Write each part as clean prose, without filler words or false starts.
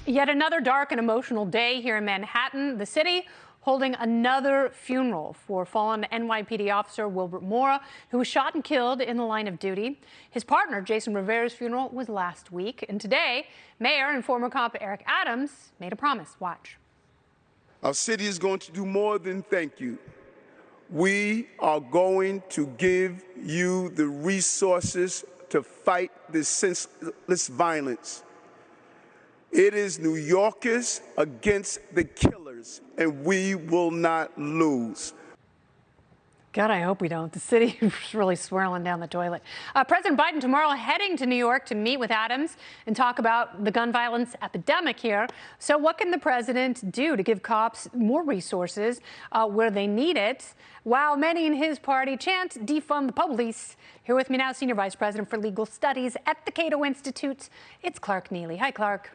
Yet another dark and emotional day here in Manhattan, the city holding another funeral for fallen NYPD officer WILBERT MORA, who was shot and killed in the line of duty. His partner, Jason Rivera's funeral was last week. And today, Mayor and former cop Eric Adams made a promise. Watch. Our city is going to do more than thank you. We are going to give you the resources to fight this senseless violence. It is New Yorkers against the killers, and we will not lose. God, I hope we don't. The city is really swirling down the toilet. President Biden tomorrow heading to New York to meet with Adams and talk about the gun violence epidemic here. So what can the president do to give cops more resources where they need it, while many in his party chant defund the police? Here with me now, Senior Vice President for Legal Studies at the Cato Institute, it's Clark Neily. Hi, Clark.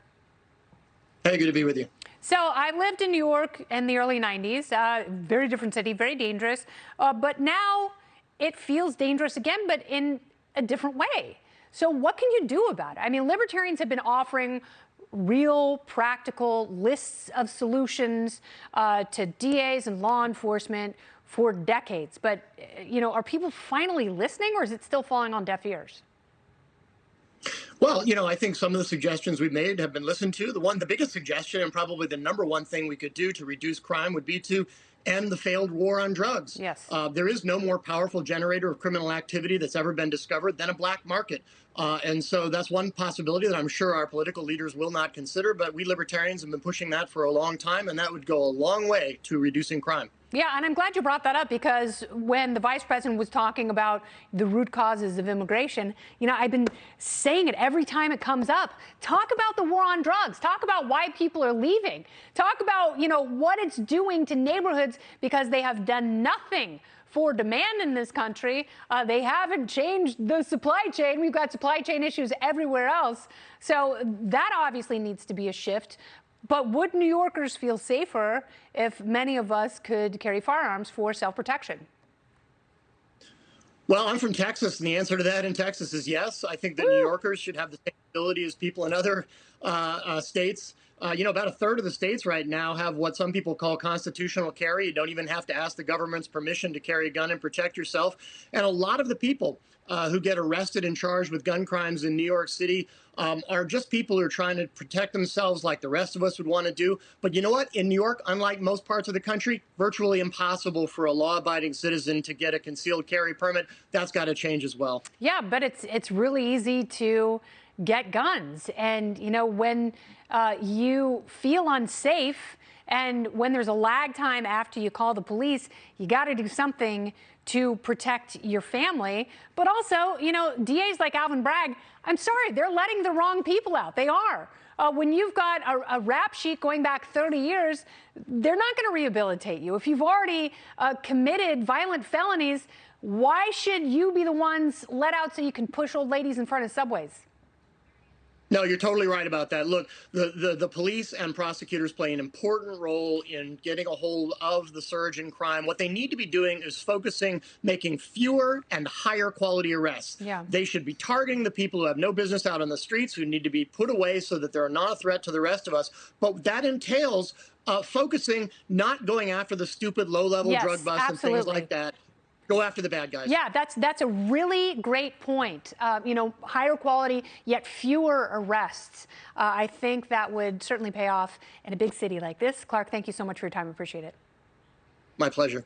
Hey, good to be with you. So I lived in New York in the early 90s, very different city, very dangerous. But now it feels dangerous again, but in a different way. So what can you do about it? I mean, libertarians have been offering real, practical lists of solutions to DAs and law enforcement for decades. But, you know, are people finally listening, or is it still falling on deaf ears? Well, I think some of the suggestions we've made have been listened to. The biggest suggestion, and probably the number one thing we could do to reduce crime, would be to end the failed war on drugs. Yes. There is no more powerful generator of criminal activity that's ever been discovered than a black market. And so that's one possibility that I'm sure our political leaders will not consider. But we libertarians have been pushing that for a long time, and that would go a long way to reducing crime. Yeah, and I'm glad you brought that up, because when the vice president was talking about the root causes of immigration, I've been saying it every time it comes up. Talk about the war on drugs. Talk about why people are leaving. Talk about, what it's doing to neighborhoods, because they have done nothing for demand in this country. They haven't changed the supply chain. We've got supply chain issues everywhere else. So that obviously needs to be a shift. But would New Yorkers feel safer if many of us could carry firearms for self-protection? Well, I'm from Texas, and the answer to that in Texas is yes. I think that New Yorkers should have the same ability as people in other states. About a third of the states right now have what some people call constitutional carry. You don't even have to ask the government's permission to carry a gun and protect yourself. And a lot of the people who get arrested and charged with gun crimes in New York City are just people who are trying to protect themselves like the rest of us would want to do. But you know what? In New York, unlike most parts of the country, virtually impossible for a law-abiding citizen to get a concealed carry permit. That's got to change as well. Yeah, but it's really easy to get guns. And, when you feel unsafe and when there's a lag time after you call the police, you got to do something to protect your family. But also, DAs like Alvin Bragg, I'm sorry, they're letting the wrong people out. They are. When you've got a rap sheet going back 30 years, they're not going to rehabilitate you. If you've already committed violent felonies, why should you be the ones let out so you can push old ladies in front of subways? No, you're totally right about that. Look, the police and prosecutors play an important role in getting a hold of the surge in crime. What they need to be doing is focusing, making fewer and higher quality arrests. Yeah. They should be targeting the people who have no business out on the streets, who need to be put away so that they're not a threat to the rest of us. But that entails focusing, not going after the stupid low-level drug busts and things like that. Go after the bad guys. Yeah, that's a really great point. Higher quality, yet fewer arrests. I think that would certainly pay off in a big city like this. Clark, thank you so much for your time. I appreciate it. My pleasure.